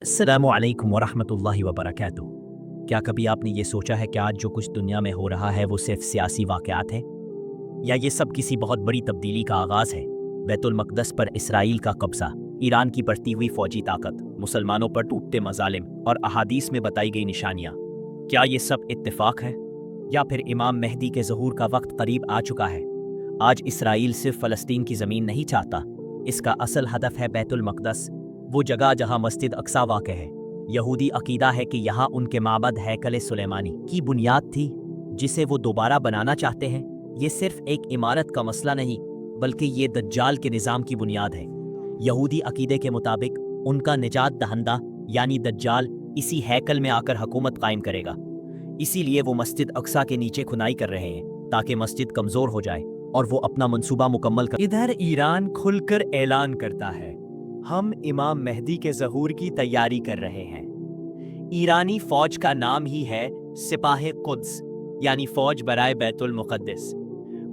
अस्सलामु अलैकुम वरहमतुल्लाहि वबरकातुहू। क्या कभी आपने ये सोचा है कि आज जो कुछ दुनिया में हो रहा है वो सिर्फ सियासी वाक़यात है, या ये सब किसी बहुत बड़ी तब्दीली का आगाज़ है? बैतुल मक़दस पर इसराइल का कब्ज़ा, ईरान की बढ़ती हुई फ़ौजी ताकत, मुसलमानों पर टूटते मज़ालिम और अहादीस में बताई गई निशानियाँ, क्या ये सब इत्तेफ़ाक है या फिर इमाम मेहदी के ज़हूर का वक्त करीब आ चुका है? आज इसराइल सिर्फ फ़लस्तीन की ज़मीन नहीं चाहता, इसका असल हदफ है बैतुल मक़दस, वो जगह जहाँ मस्जिद अक्सा वाक़ है। यहूदी अकीदा है कि यहाँ उनके माबद हैकल सुलेमानी की बुनियाद थी, जिसे वो दोबारा बनाना चाहते हैं। ये सिर्फ एक इमारत का मसला नहीं, बल्कि ये दज्जाल के निज़ाम की बुनियाद है। यहूदी अकीदे के मुताबिक उनका निजात दहंदा यानी दज्जाल इसी हैकल में आकर हुकूमत कायम करेगा। इसीलिए वो मस्जिद अक्सा के नीचे खुदाई कर रहे हैं ताकि मस्जिद कमज़ोर हो जाए और वो अपना मंसूबा मुकम्मल कर। इधर ईरान खुलकर ऐलान करता है, हम इमाम मेहदी के ज़हूर की तैयारी कर रहे हैं। ईरानी फ़ौज का नाम ही है सिपाह कुद्स यानी फ़ौज बराए बैतुल मुक़द्दस।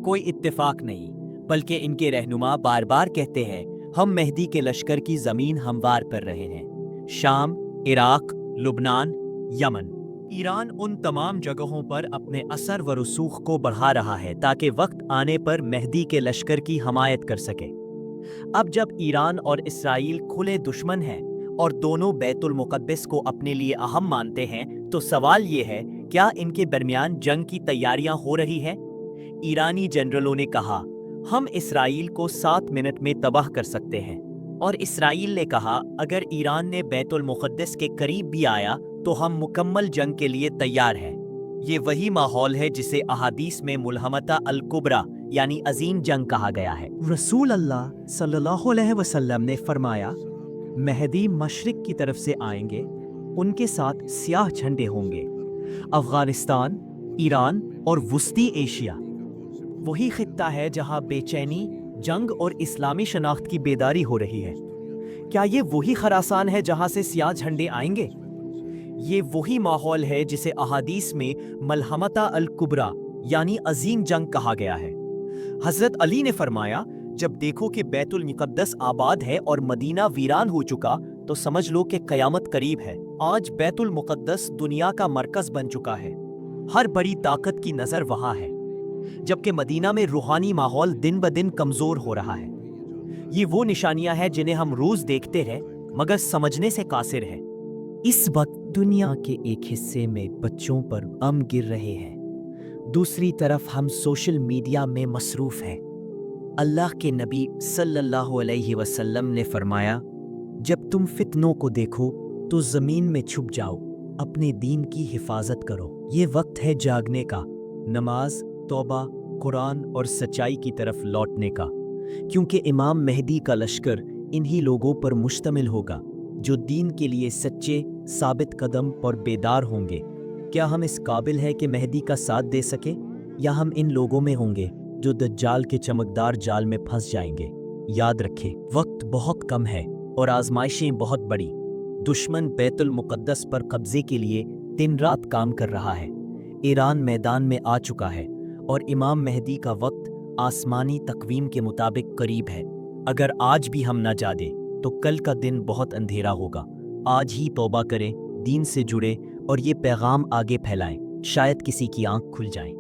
कोई इत्तेफाक नहीं, बल्कि इनके रहनुमा बार बार कहते हैं, हम मेहदी के लश्कर की ज़मीन हमवार कर रहे हैं। शाम, इराक, लुबनान, यमन, ईरान उन तमाम जगहों पर अपने असर व रसूख को बढ़ा रहा है ताकि वक्त आने पर मेहदी के लश्कर की हमायत कर सके। अब जब ईरान और इसराइल खुले दुश्मन हैं और दोनों बैतुल मुक़द्दस को अपने लिए अहम मानते हैं, तो सवाल ये है, क्या इनके दरमियान जंग की तैयारियां हो रही हैं? ईरानी जनरलों ने कहा, हम इसराइल को 7 मिनट में तबाह कर सकते हैं, और इसराइल ने कहा, अगर ईरान ने बैतुल मुक़द्दस के करीब भी आया तो हम मुकम्मल जंग के लिए तैयार हैं। ये वही माहौल है जिसे अहादीस में मुल्हमता अल कुबरा यानी अजीम जंग कहा गया है। रसूल अल्लाह सल्लल्लाहु अलैहि वसल्लम ने फरमाया, मेहदी मशरिक की तरफ से आएंगे, उनके साथ स्याह झंडे होंगे। अफगानिस्तान, ईरान और वस्ती एशिया वही खित्ता है जहां बेचैनी, जंग और इस्लामी शनाख्त की बेदारी हो रही है। क्या ये वही खरासान है जहां से स्याह झंडे आएंगे? ये वही माहौल है जिसे अहादीस में मलहमता अल कुबरा यानी अजीम जंग कहा गया है। हजरत अली ने फरमाया, जब देखो कि बैतुल मुक़द्दस आबाद है और मदीना वीरान हो चुका, तो समझ लो कि कयामत करीब है। आज बैतुल मुक़द्दस दुनिया का मरकज बन चुका है, हर बड़ी ताकत की नज़र वहाँ है, जबकि मदीना में रूहानी माहौल दिन ब दिन कमज़ोर हो रहा है। ये वो निशानियां हैं जिन्हें हम रोज़ देखते हैं मगर समझने से कासिर हैं। इस वक्त दुनिया के एक हिस्से में बच्चों पर बम गिर रहे हैं, दूसरी तरफ हम सोशल मीडिया में मसरूफ़ हैं। अल्लाह के नबी सल्लल्लाहु अलैहि वसल्लम ने फरमाया, जब तुम फितनों को देखो तो ज़मीन में छुप जाओ, अपने दीन की हिफाजत करो। ये वक्त है जागने का, नमाज, तौबा, कुरान और सच्चाई की तरफ लौटने का, क्योंकि इमाम मेहदी का लश्कर इन्हीं लोगों पर मुश्तमिल होगा जो दीन के लिए सच्चे, साबित कदम और बेदार होंगे। क्या हम इस काबिल है कि मेहदी का साथ दे सके, या हम इन लोगों में होंगे जो दज्जाल के चमकदार जाल में फंस जाएंगे? याद रखें, वक्त बहुत कम है और आजमाइशें बहुत बड़ी। दुश्मन बैतुल मुक़द्दस पर कब्जे के लिए दिन रात काम कर रहा है। ईरान मैदान में आ चुका है और इमाम मेहदी का वक्त आसमानी तकवीम के मुताबिक करीब है। अगर आज भी हम न जागे तो कल का दिन बहुत अंधेरा होगा। आज ही तौबा करें, दीन से जुड़े और ये पैगाम आगे फैलाएं, शायद किसी की आंख खुल जाए।